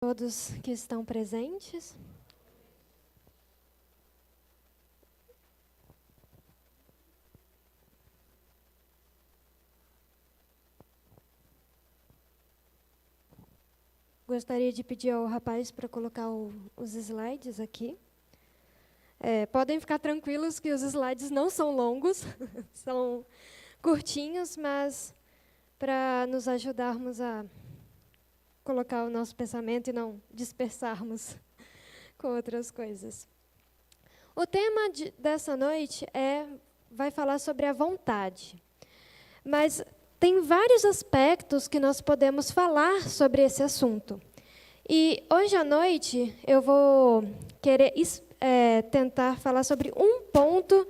Todos que estão presentes. Gostaria de pedir ao rapaz para colocar os slides aqui. Podem ficar tranquilos que os slides não são longos, são curtinhos, mas para nos ajudarmos a colocar o nosso pensamento e não dispersarmos com outras coisas. O tema dessa noite vai falar sobre a vontade. Mas tem vários aspectos que nós podemos falar sobre esse assunto. E hoje à noite eu vou querer tentar falar sobre um ponto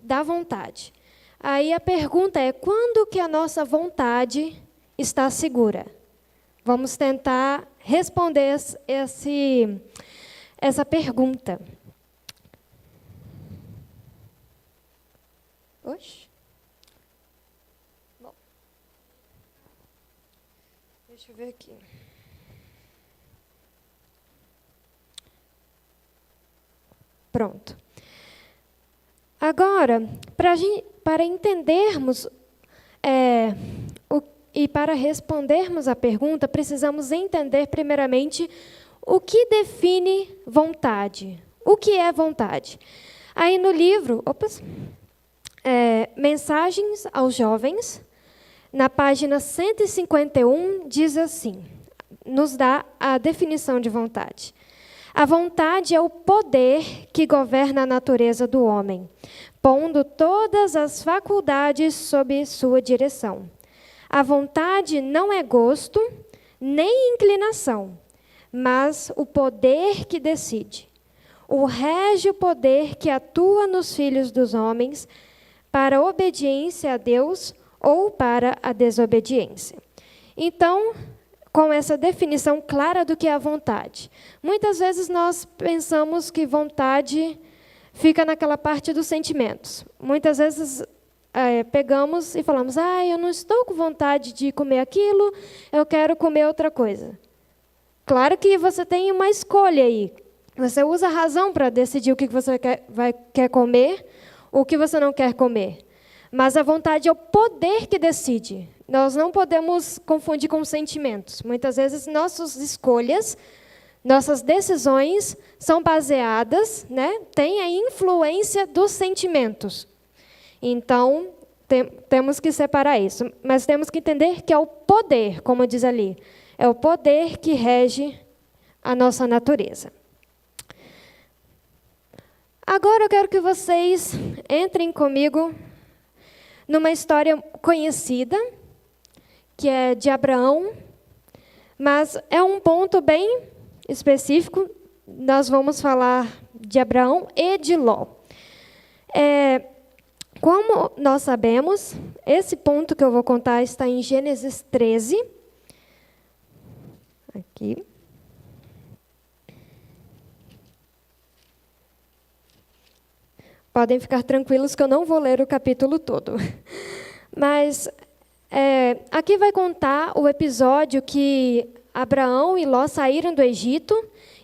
da vontade. Aí a pergunta é: quando que a nossa vontade está segura? Vamos tentar responder essa pergunta. Oxe. Bom. Deixa eu ver aqui. Pronto. Agora, para entendermos e para respondermos à pergunta, precisamos entender primeiramente o que define vontade. O que é vontade? Aí no livro, Mensagens aos Jovens, na página 151, diz assim, nos dá a definição de vontade. A vontade é o poder que governa a natureza do homem, pondo todas as faculdades sob sua direção. A vontade não é gosto, nem inclinação, mas o poder que decide. O régio poder que atua nos filhos dos homens para a obediência a Deus ou para a desobediência. Então, com essa definição clara do que é a vontade. Muitas vezes nós pensamos que vontade fica naquela parte dos sentimentos. Muitas vezes pegamos e falamos: eu não estou com vontade de comer aquilo, eu quero comer outra coisa. Claro que você tem uma escolha aí. Você usa a razão para decidir o que você quer comer, o que você não quer comer. Mas a vontade é o poder que decide. Nós não podemos confundir com sentimentos. Muitas vezes nossas escolhas, nossas decisões são baseadas, têm a influência dos sentimentos. Então, temos que separar isso. Mas temos que entender que é o poder, como diz ali. É o poder que rege a nossa natureza. Agora eu quero que vocês entrem comigo numa história conhecida, que é de Abraão, mas é um ponto bem específico. Nós vamos falar de Abraão e de Ló. Como nós sabemos, esse ponto que eu vou contar está em Gênesis 13. Aqui. Podem ficar tranquilos que eu não vou ler o capítulo todo. Mas aqui vai contar o episódio que Abraão e Ló saíram do Egito,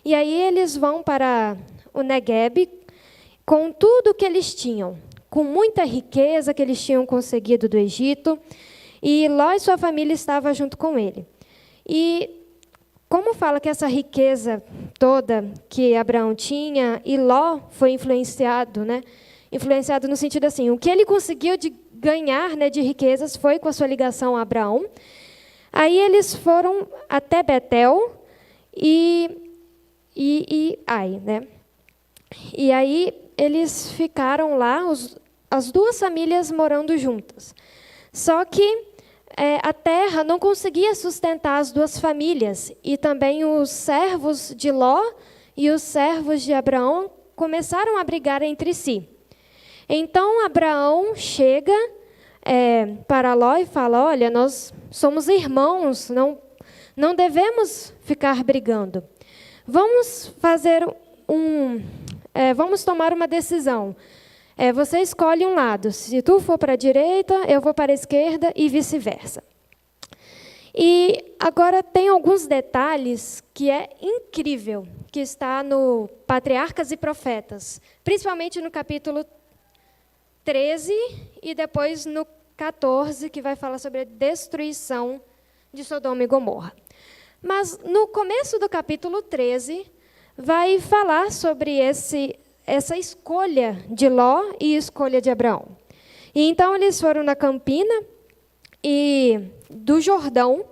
e aí eles vão para o Neguebe com tudo o que eles tinham, com muita riqueza que eles tinham conseguido do Egito, e Ló e sua família estavam junto com ele. E como fala que essa riqueza toda que Abraão tinha, e Ló foi influenciado, influenciado no sentido assim, o que ele conseguiu de ganhar, de riquezas foi com a sua ligação a Abraão. Aí eles foram até Betel e Ai, E aí eles ficaram lá, as duas famílias morando juntas. Só que a terra não conseguia sustentar as duas famílias, e também os servos de Ló e os servos de Abraão começaram a brigar entre si. Então Abraão chega para Ló e fala: olha, nós somos irmãos, não devemos ficar brigando. Vamos vamos tomar uma decisão. Você escolhe um lado. Se tu for para a direita, eu vou para a esquerda e vice-versa. E agora tem alguns detalhes que é incrível, que está no Patriarcas e Profetas, principalmente no capítulo 13 e depois no 14, que vai falar sobre a destruição de Sodoma e Gomorra. Mas no começo do capítulo 13, vai falar sobre essa escolha de Ló e escolha de Abraão. E então eles foram na campina do Jordão,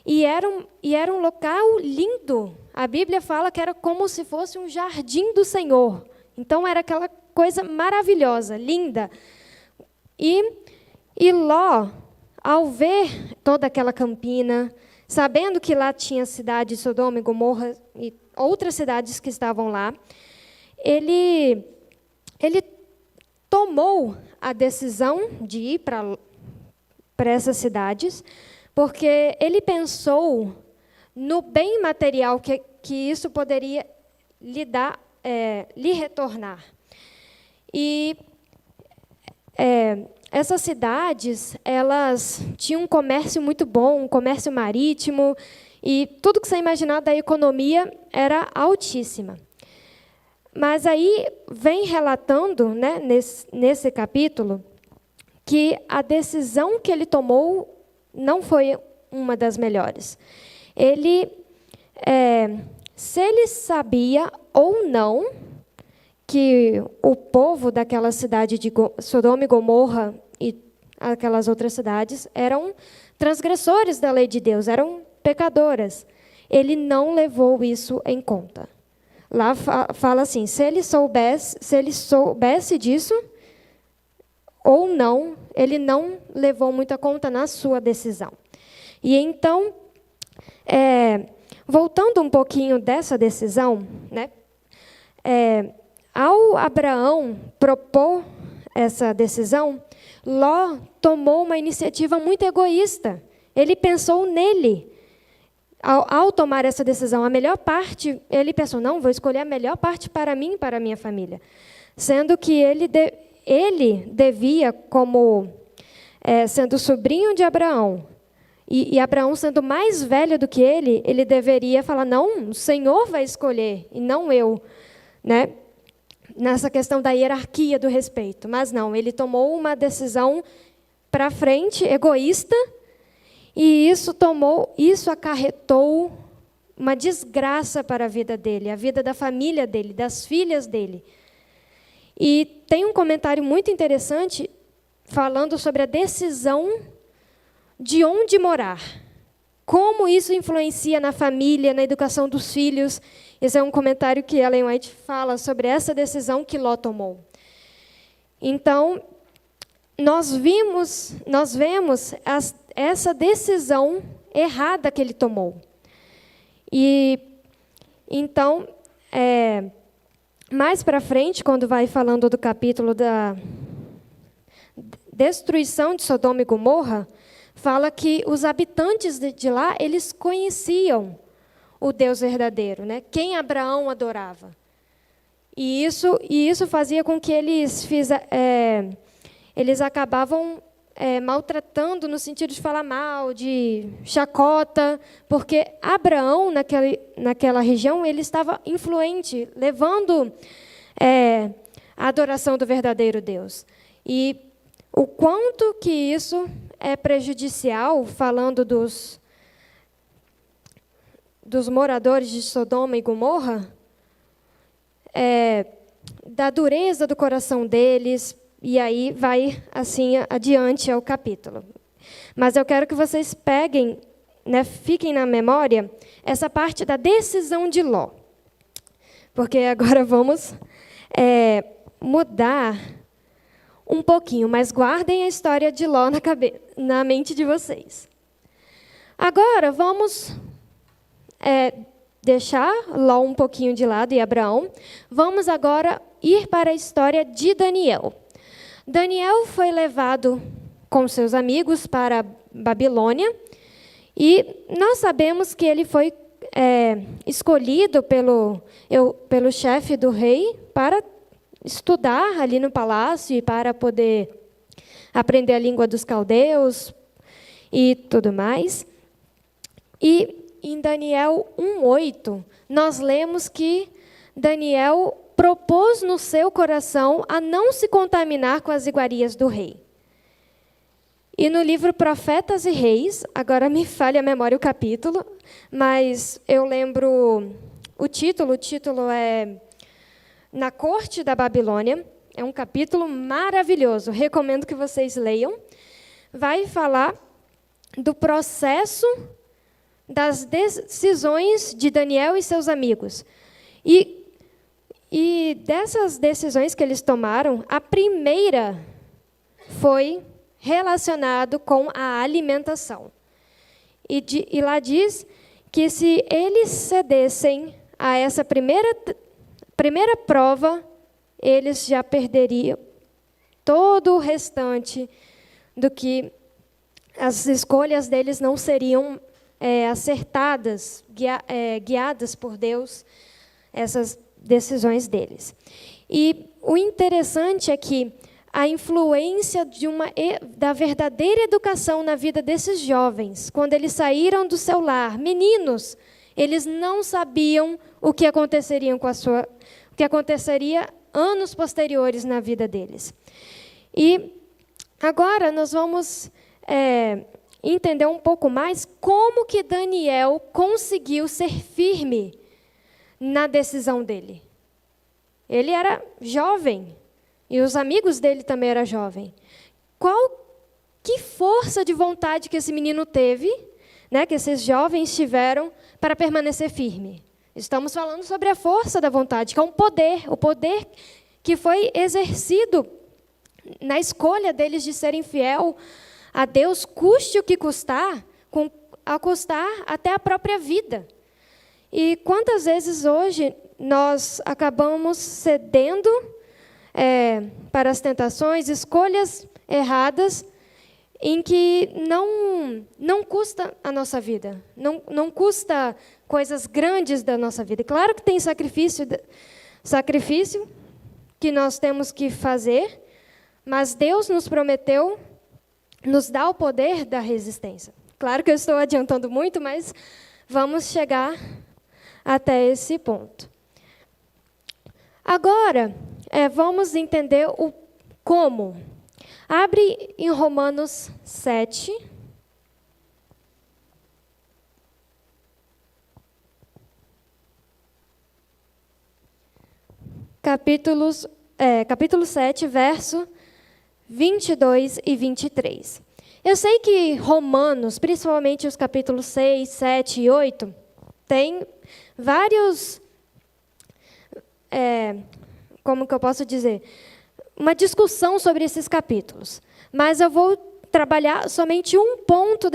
e era um local lindo. A Bíblia fala que era como se fosse um jardim do Senhor. Então era aquela coisa maravilhosa, linda. E Ló, ao ver toda aquela campina, sabendo que lá tinha a cidade de Sodoma e Gomorra e outras cidades que estavam lá, ele tomou a decisão de ir para essas cidades, porque ele pensou no bem material que isso poderia lhe retornar. E essas cidades, elas tinham um comércio muito bom, um comércio marítimo, e tudo que você imaginar da economia era altíssima. Mas aí vem relatando, né, nesse capítulo, que a decisão que ele tomou não foi uma das melhores. Se ele sabia ou não que o povo daquela cidade de Sodoma e Gomorra e aquelas outras cidades eram transgressores da lei de Deus, eram pecadoras, ele não levou isso em conta. Lá fala assim, se ele soubesse disso ou não, ele não levou muita conta na sua decisão. E então, voltando um pouquinho dessa decisão, né, ao Abraão propor essa decisão, Ló tomou uma iniciativa muito egoísta. Ele pensou nele. Ao tomar essa decisão, a melhor parte, ele pensou, não, vou escolher a melhor parte para mim e para a minha família. Sendo que ele devia, como sendo sobrinho de Abraão, e Abraão sendo mais velho do que ele deveria falar, não, o Senhor vai escolher, e não eu, né? Nessa questão da hierarquia do respeito. Mas não, ele tomou uma decisão para frente, egoísta, e isso acarretou uma desgraça para a vida dele, a vida da família dele, das filhas dele. E tem um comentário muito interessante falando sobre a decisão de onde morar. Como isso influencia na família, na educação dos filhos. Esse é um comentário que Ellen White fala sobre essa decisão que Ló tomou. Então, nós vemos essa decisão errada que ele tomou. E então, mais para frente, quando vai falando do capítulo da destruição de Sodoma e Gomorra, fala que os habitantes de lá, eles conheciam o Deus verdadeiro, né? Quem Abraão adorava. E isso fazia com que eles acabavam maltratando no sentido de falar mal, de chacota, porque Abraão, naquela região, ele estava influente, levando a adoração do verdadeiro Deus. E o quanto que isso é prejudicial, falando dos moradores de Sodoma e Gomorra, da dureza do coração deles, e aí vai assim adiante ao capítulo. Mas eu quero que vocês peguem, né, fiquem na memória, essa parte da decisão de Ló. Porque agora vamos mudar um pouquinho, mas guardem a história de Ló na mente de vocês. Agora, vamos deixar Ló um pouquinho de lado e Abraão. Vamos agora ir para a história de Daniel. Daniel foi levado com seus amigos para a Babilônia, e nós sabemos que ele foi escolhido pelo chefe do rei para estudar ali no palácio e para poder aprender a língua dos caldeus e tudo mais. E em Daniel 1:8, nós lemos que Daniel propôs no seu coração a não se contaminar com as iguarias do rei. E no livro Profetas e Reis, agora me falha a memória o capítulo, mas eu lembro o título é Na Corte da Babilônia. É um capítulo maravilhoso, recomendo que vocês leiam. Vai falar do processo das decisões de Daniel e seus amigos. E dessas decisões que eles tomaram, a primeira foi relacionado com a alimentação. E lá diz que se eles cedessem a essa primeira prova, eles já perderiam todo o restante do que as escolhas deles não seriam acertadas, guiadas por Deus, essas decisões deles. E o interessante é que a influência da verdadeira educação na vida desses jovens, quando eles saíram do seu lar, meninos, eles não sabiam o que aconteceria anos posteriores na vida deles. E agora nós vamos entender um pouco mais como que Daniel conseguiu ser firme na decisão dele. Ele era jovem, e os amigos dele também eram jovens. Que força de vontade que esse menino teve, né, que esses jovens tiveram para permanecer firme. Estamos falando sobre a força da vontade, que é o poder que foi exercido na escolha deles de serem fiel a Deus, custe o que custar, a custar até a própria vida. E quantas vezes hoje nós acabamos cedendo para as tentações, escolhas erradas, em que não custa a nossa vida, não custa coisas grandes da nossa vida. Claro que tem sacrifício que nós temos que fazer, mas Deus nos prometeu, nos dá o poder da resistência. Claro que eu estou adiantando muito, mas vamos chegar até esse ponto. Agora, vamos entender o como. Abre em Romanos 7. Capítulo 7, verso 22 e 23. Eu sei que Romanos, principalmente os capítulos 6, 7 e 8, tem vários, como que eu posso dizer, uma discussão sobre esses capítulos. Mas eu vou trabalhar somente um ponto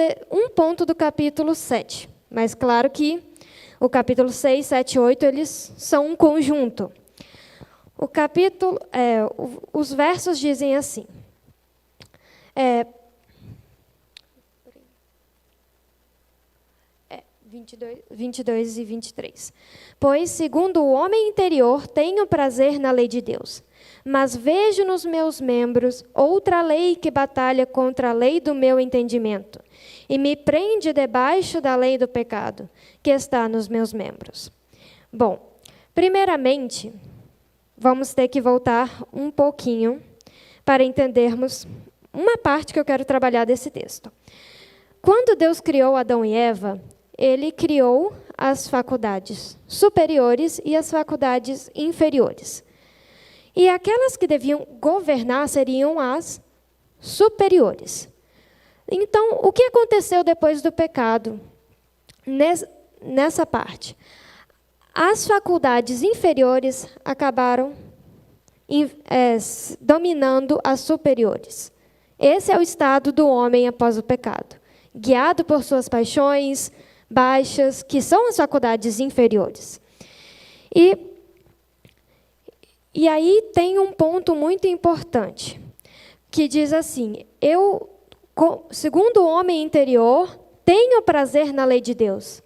do capítulo 7. Mas claro que o capítulo 6, 7 e 8, eles são um conjunto. O capítulo, os versos dizem assim. 22 e 23. Pois, segundo o homem interior, tenho prazer na lei de Deus, mas vejo nos meus membros outra lei que batalha contra a lei do meu entendimento, e me prende debaixo da lei do pecado, que está nos meus membros. Bom, primeiramente, vamos ter que voltar um pouquinho para entendermos uma parte que eu quero trabalhar desse texto. Quando Deus criou Adão e Eva, Ele criou as faculdades superiores e as faculdades inferiores. E aquelas que deviam governar seriam as superiores. Então, o que aconteceu depois do pecado nessa parte? As faculdades inferiores acabaram dominando as superiores. Esse é o estado do homem após o pecado, guiado por suas paixões baixas, que são as faculdades inferiores. E aí tem um ponto muito importante, que diz assim: eu, segundo o homem interior, tenho prazer na lei de Deus,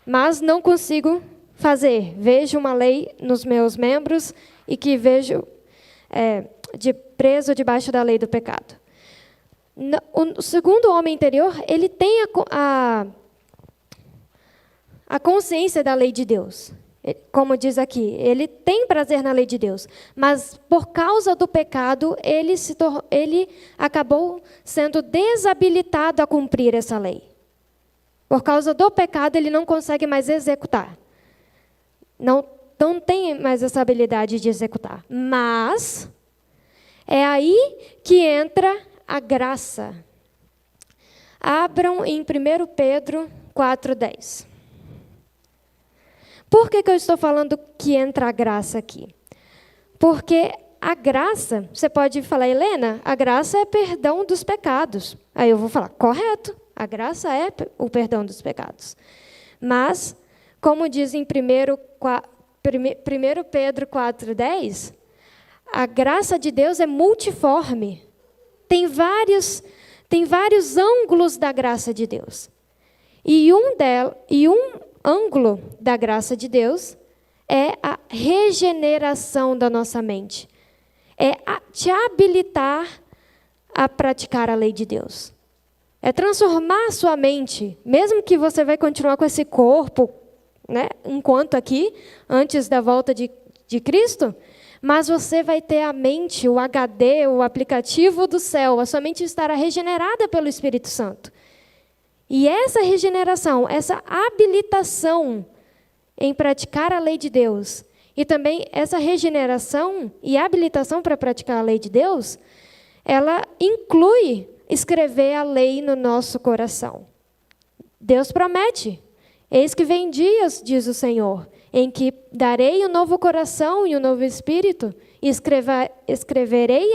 mas não consigo fazer. Vejo uma lei nos meus membros e que vejo preso debaixo da lei do pecado. O segundo homem interior, ele tem a consciência da lei de Deus. Como diz aqui, ele tem prazer na lei de Deus, mas por causa do pecado, ele acabou sendo desabilitado a cumprir essa lei. Por causa do pecado, ele não consegue mais executar. Não tem mais essa habilidade de executar. Mas é aí que entra a graça. Abram em 1 Pedro 4,10. Por que eu estou falando que entra a graça aqui? Porque a graça, você pode falar, Helena, a graça é perdão dos pecados. Aí eu vou falar, correto, a graça é o perdão dos pecados. Mas, como diz em 1 Pedro 4,10, a graça de Deus é multiforme. Tem vários ângulos da graça de Deus. E um ângulo da graça de Deus é a regeneração da nossa mente. É te habilitar a praticar a lei de Deus. É transformar a sua mente, mesmo que você vai continuar com esse corpo, né, enquanto aqui, antes da volta de Cristo, mas você vai ter a mente, o HD, o aplicativo do céu, a sua mente estará regenerada pelo Espírito Santo. E essa regeneração, essa habilitação em praticar a lei de Deus, e também essa regeneração e habilitação para praticar a lei de Deus, ela inclui escrever a lei no nosso coração. Deus promete, eis que vem dias, diz o Senhor, em que darei um novo coração e um novo espírito, e escreverei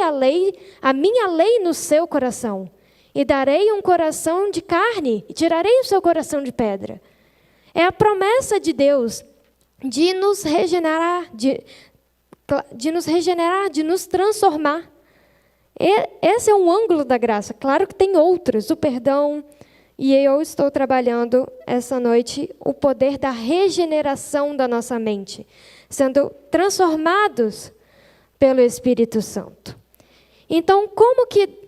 a minha lei no seu coração. E darei um coração de carne, e tirarei o seu coração de pedra. É a promessa de Deus de nos regenerar, de nos transformar. Esse é um ângulo da graça. Claro que tem outros, o perdão. E eu estou trabalhando essa noite o poder da regeneração da nossa mente, sendo transformados pelo Espírito Santo. Então, como que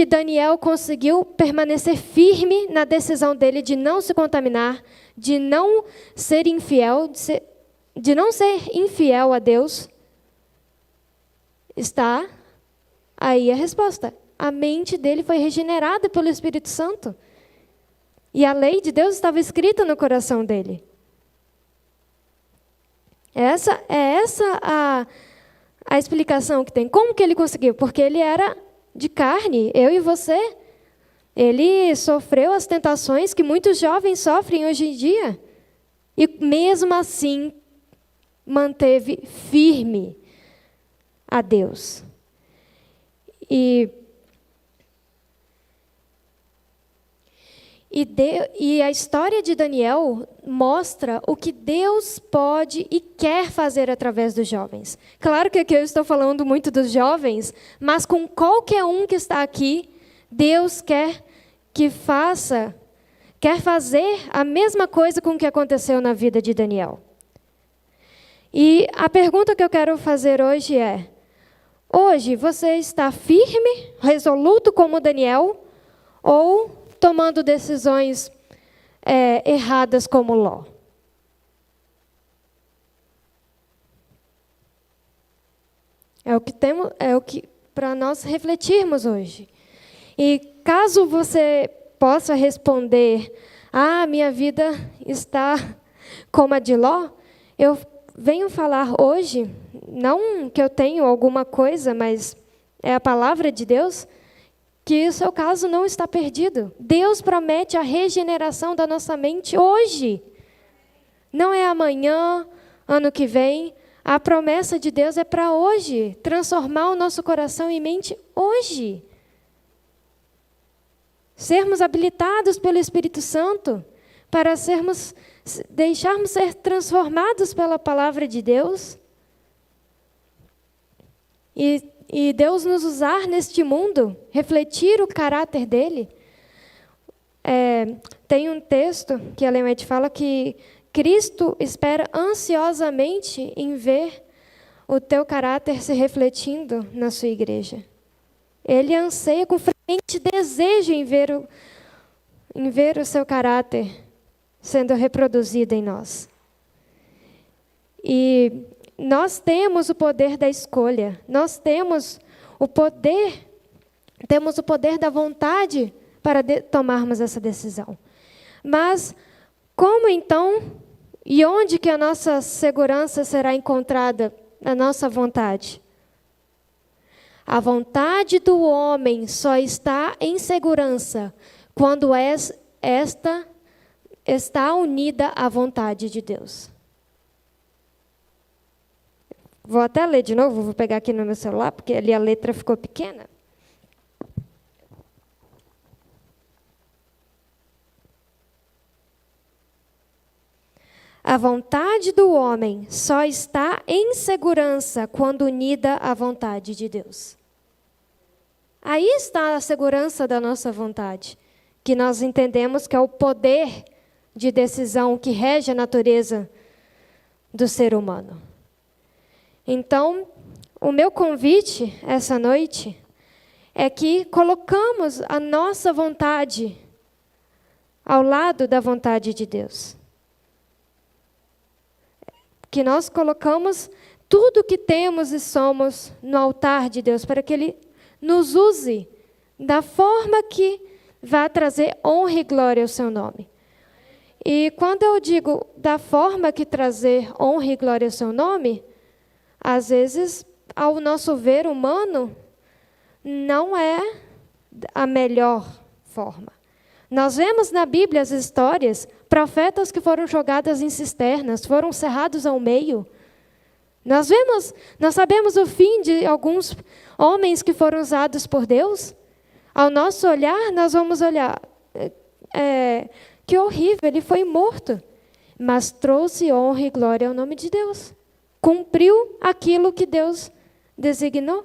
Daniel conseguiu permanecer firme na decisão dele de não se contaminar, de não ser infiel, de não ser infiel a Deus? Está aí a resposta. A mente dele foi regenerada pelo Espírito Santo. E a lei de Deus estava escrita no coração dele. Essa a explicação que tem. Como que ele conseguiu? Porque ele era de carne, eu e você. Ele sofreu as tentações que muitos jovens sofrem hoje em dia. E mesmo assim, manteve firme a Deus. E a história de Daniel mostra o que Deus pode e quer fazer através dos jovens. Claro que aqui eu estou falando muito dos jovens, mas com qualquer um que está aqui, Deus quer fazer a mesma coisa com o que aconteceu na vida de Daniel. E a pergunta que eu quero fazer hoje é: hoje você está firme, resoluto como Daniel, ou tomando decisões erradas como Ló? É o que para nós refletirmos hoje. E caso você possa responder, minha vida está como a de Ló, eu venho falar hoje, não que eu tenho alguma coisa, mas é a palavra de Deus, que o seu caso não está perdido. Deus promete a regeneração da nossa mente hoje. Não é amanhã, ano que vem. A promessa de Deus é para hoje. Transformar o nosso coração e mente hoje. Sermos habilitados pelo Espírito Santo para deixarmos ser transformados pela palavra de Deus. E Deus nos usar neste mundo, refletir o caráter dele. Tem um texto que a Ellen White fala que Cristo espera ansiosamente em ver o teu caráter se refletindo na sua igreja. Ele anseia com frequente desejo em ver o seu caráter sendo reproduzida em nós. E nós temos o poder da escolha, nós temos o poder da vontade para tomarmos essa decisão. Mas como então e onde que a nossa segurança será encontrada na nossa vontade? A vontade do homem só está em segurança quando esta está unida à vontade de Deus. Vou até ler de novo, vou pegar aqui no meu celular, porque ali a letra ficou pequena. A vontade do homem só está em segurança quando unida à vontade de Deus. Aí está a segurança da nossa vontade, que nós entendemos que é o poder de decisão que rege a natureza do ser humano. Então, o meu convite essa noite é que colocamos a nossa vontade ao lado da vontade de Deus. Que nós colocamos tudo que temos e somos no altar de Deus, para que Ele nos use da forma que vai trazer honra e glória ao seu nome. E quando eu digo da forma que trazer honra e glória ao seu nome, às vezes, ao nosso ver humano, não é a melhor forma. Nós vemos na Bíblia as histórias, profetas que foram jogados em cisternas, foram cerrados ao meio. Nós sabemos o fim de alguns homens que foram usados por Deus. Ao nosso olhar, nós vamos olhar, que horrível, ele foi morto. Mas trouxe honra e glória ao nome de Deus. Cumpriu aquilo que Deus designou.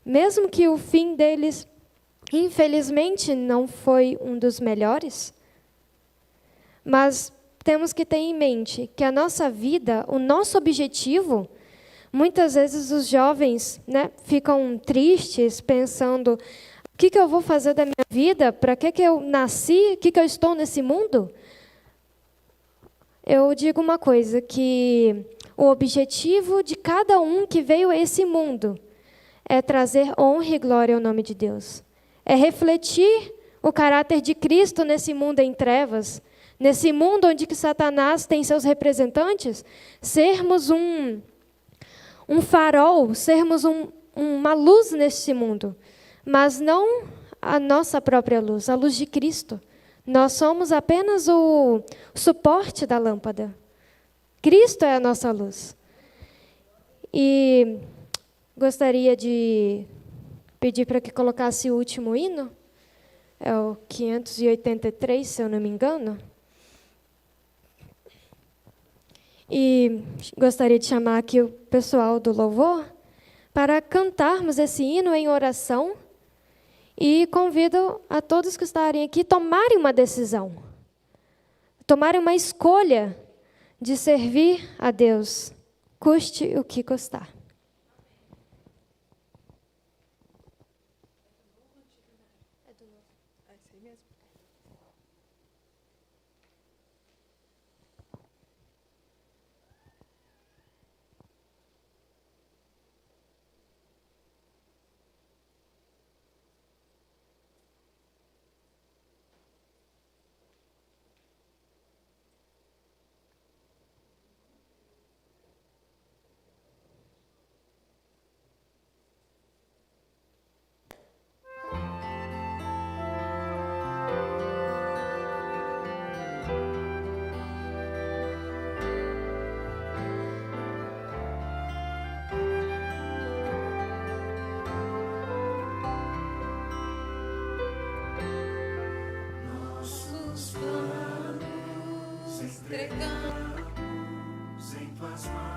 Mesmo que o fim deles, infelizmente, não foi um dos melhores. Mas temos que ter em mente que a nossa vida, o nosso objetivo, muitas vezes os jovens, ficam tristes, pensando, o que eu vou fazer da minha vida? Para que eu nasci? O que eu estou nesse mundo? Eu digo uma coisa, que o objetivo de cada um que veio a esse mundo é trazer honra e glória ao nome de Deus. É refletir o caráter de Cristo nesse mundo em trevas, nesse mundo onde que Satanás tem seus representantes, sermos um farol, sermos uma luz nesse mundo, mas não a nossa própria luz, a luz de Cristo. Nós somos apenas o suporte da lâmpada. Cristo é a nossa luz. E gostaria de pedir para que colocasse o último hino, é o 583, se eu não me engano. E gostaria de chamar aqui o pessoal do louvor para cantarmos esse hino em oração. E convido a todos que estarem aqui a tomarem uma decisão, tomarem uma escolha de servir a Deus, custe o que custar. Entregamos em tuas mãos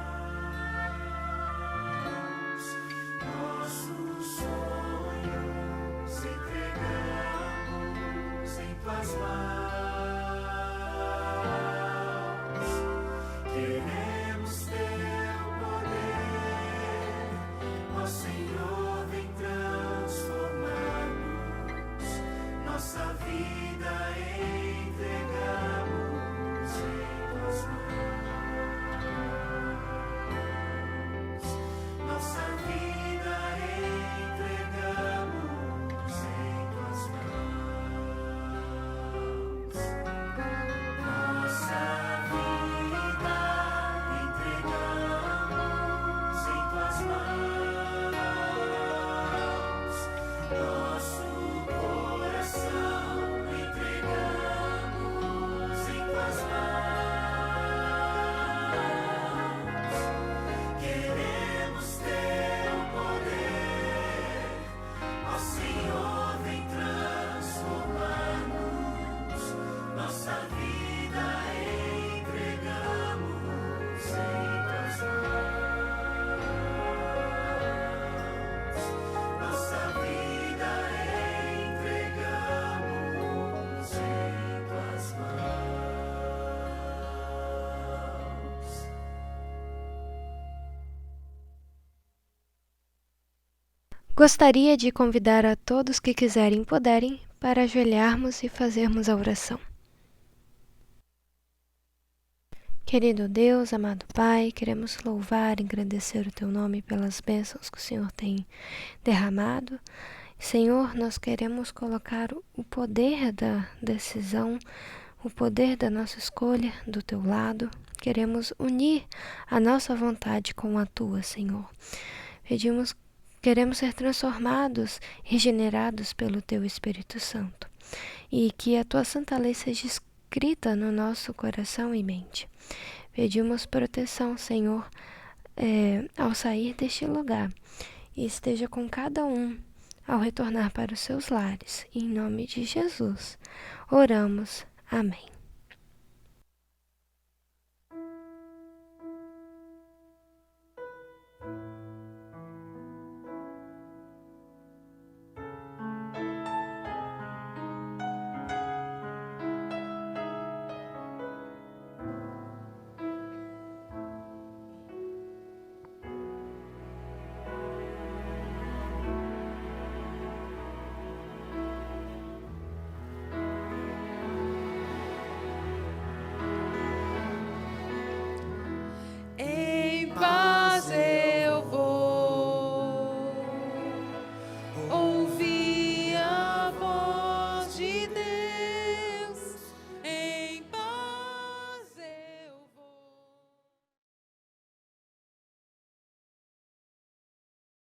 nossos sonhos, entregamos em tuas mãos. Queremos teu poder, ó Senhor, vem transformar-nos, nossa vida entregamos. Gostaria de convidar a todos que quiserem e puderem para ajoelharmos e fazermos a oração. Querido Deus, amado Pai, queremos louvar e agradecer o Teu nome pelas bênçãos que o Senhor tem derramado. Senhor, nós queremos colocar o poder da decisão, o poder da nossa escolha do Teu lado. Queremos unir a nossa vontade com a Tua, Senhor. Queremos ser transformados, regenerados pelo Teu Espírito Santo. E que a Tua Santa Lei seja escrita no nosso coração e mente. Pedimos proteção, Senhor, ao sair deste lugar. E esteja com cada um ao retornar para os seus lares. Em nome de Jesus, oramos. Amém.